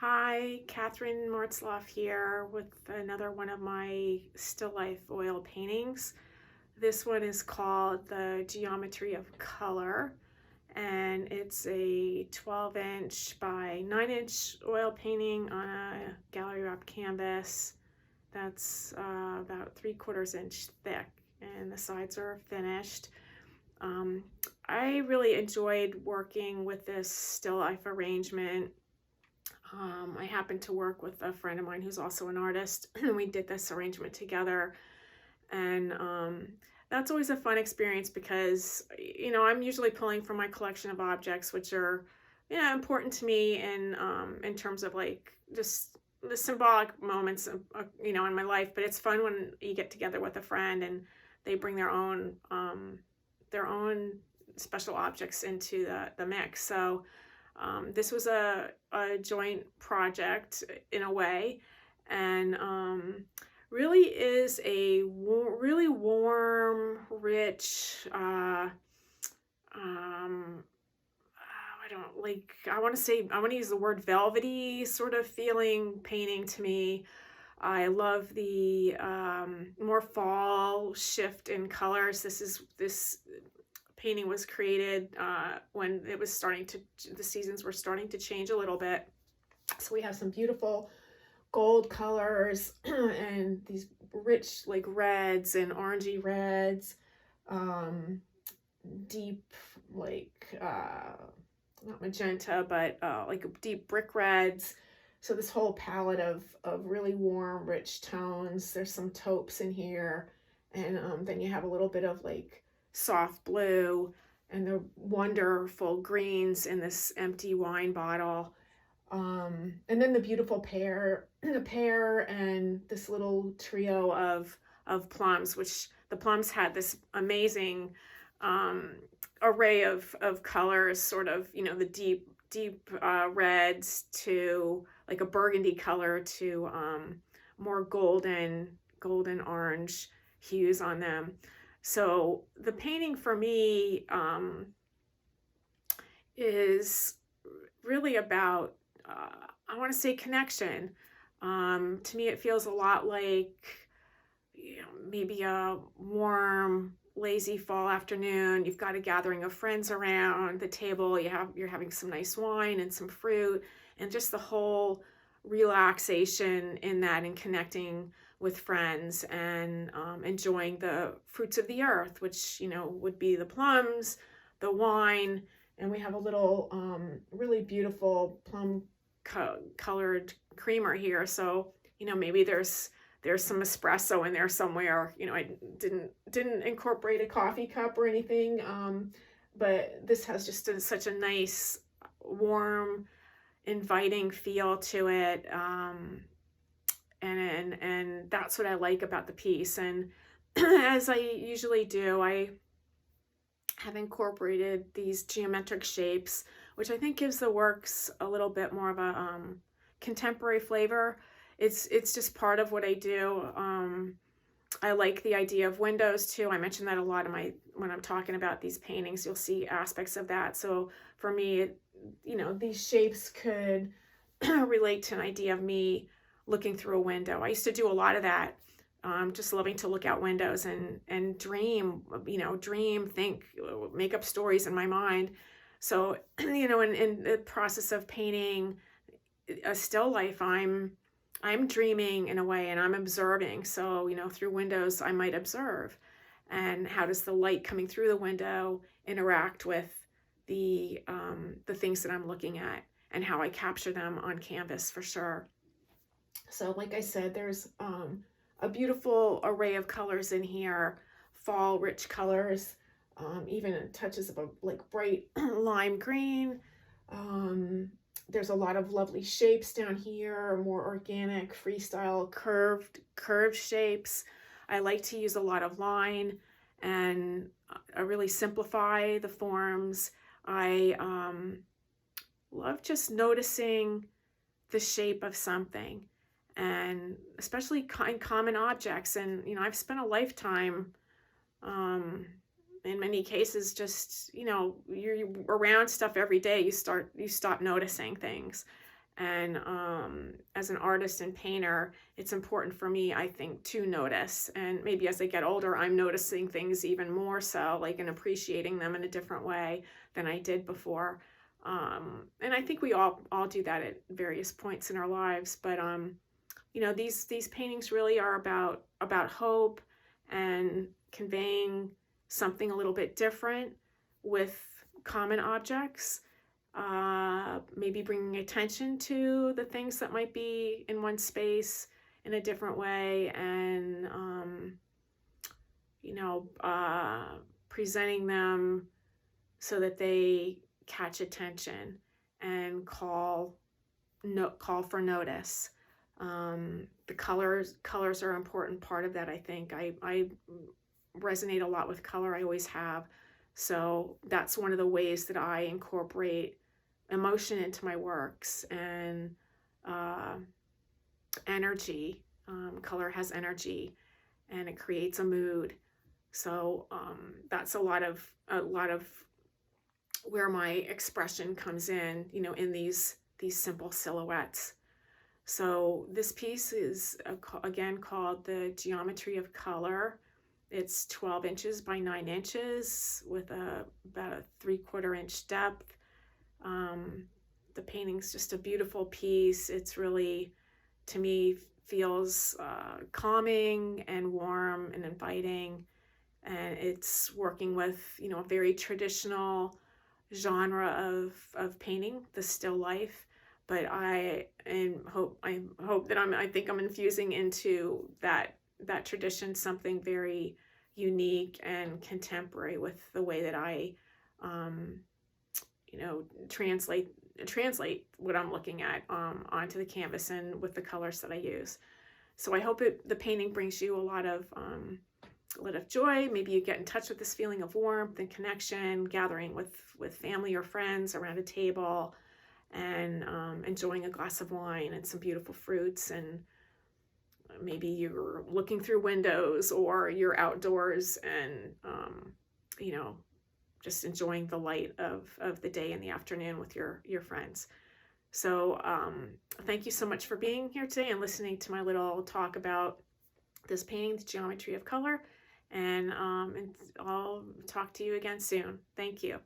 Hi, Catherine Mortzloff here with another one of my still life oil paintings. This one is called The Geometry of Color, and it's a 12-inch by 9-inch oil painting on a gallery wrap canvas that's about 3/4 inch thick, and the sides are finished. Um, I really enjoyed working with this still life arrangement. I happened to work with a friend of mine who's also an artist, and we did this arrangement together. And that's always a fun experience because, I'm usually pulling from my collection of objects, which are, important to me in terms of like just the symbolic moments, in my life. But it's fun when you get together with a friend and they bring their own special objects into the mix. So this was a joint project in a way, and really is a really warm, rich, I want to say, I want to use the word velvety sort of feeling painting to me. I love the more fall shift in colors. This painting was created when the seasons were starting to change a little bit. So we have some beautiful gold colors and these rich like reds and orangey reds, deep like not magenta, but like deep brick reds. So this whole palette of really warm, rich tones. There's some taupes in here, and then you have a little bit of like soft blue and the wonderful greens in this empty wine bottle. And then the beautiful the pear and this little trio of plums, which the plums had this amazing array of colors, sort of, the deep reds to like a burgundy color to more golden orange hues on them. So the painting for me is really about, I want to say, connection. To me, it feels a lot like, maybe a warm, lazy fall afternoon. You've got a gathering of friends around the table. You're having some nice wine and some fruit, and just the whole relaxation in that, and connecting with friends, and enjoying the fruits of the earth, which would be the plums, the wine, and we have a little really beautiful plum colored creamer here. So maybe there's some espresso in there somewhere. I didn't incorporate a coffee cup or anything, but this has just such a nice, warm, inviting feel to it, and that's what I like about the piece. And as I usually do, I have incorporated these geometric shapes, which I think gives the works a little bit more of a contemporary flavor. It's just part of what I do. I like the idea of windows too. I mentioned that a lot when I'm talking about these paintings. You'll see aspects of that. So for me, these shapes could relate to an idea of me looking through a window. I used to do a lot of that. Just loving to look out windows and dream, think, make up stories in my mind. So, in the process of painting a still life, I'm dreaming in a way, and I'm observing. So, through windows, I might observe. And how does the light coming through the window interact with the things that I'm looking at, and how I capture them on canvas, for sure. So, like I said, there's a beautiful array of colors in here, fall rich colors, even touches of a like bright lime green. There's a lot of lovely shapes down here, more organic, freestyle, curved shapes. I like to use a lot of line, and I really simplify the forms. I love just noticing the shape of something, and especially in common objects. And I've spent a lifetime, in many cases, just you're around stuff every day. You stop noticing things, And as an artist and painter, it's important for me, I think, to notice. And maybe as I get older, I'm noticing things even more so, like, and appreciating them in a different way than I did before. And I think we all do that at various points in our lives. But you know, these paintings really are about hope and conveying something a little bit different with common objects. Maybe bringing attention to the things that might be in one space in a different way, and you know, presenting them so that they catch attention and call for notice. The colors are an important part of that. I think I resonate a lot with color. I always have. So that's one of the ways that I incorporate emotion into my works, and energy. Color has energy, and it creates a mood. So that's a lot of where my expression comes in, you know, in these simple silhouettes. So this piece is again called The Geometry of Color. It's 12 inches by 9 inches with about a 3/4 inch depth. The painting's just a beautiful piece. It's really, to me, feels calming and warm and inviting. And it's working with, you know, a very traditional genre of painting, the still life. But I hope that I think I'm infusing into that tradition something very unique and contemporary with the way that I you know, translate what I'm looking at onto the canvas and with the colors that I use. So I hope the painting brings you a lot of joy. Maybe you get in touch with this feeling of warmth and connection, gathering with family or friends around a table, and enjoying a glass of wine and some beautiful fruits. And maybe you're looking through windows, or you're outdoors and you know, just enjoying the light of the day in the afternoon with your friends. So thank you so much for being here today and listening to my little talk about this painting, The Geometry of Color. And I'll talk to you again soon. Thank you.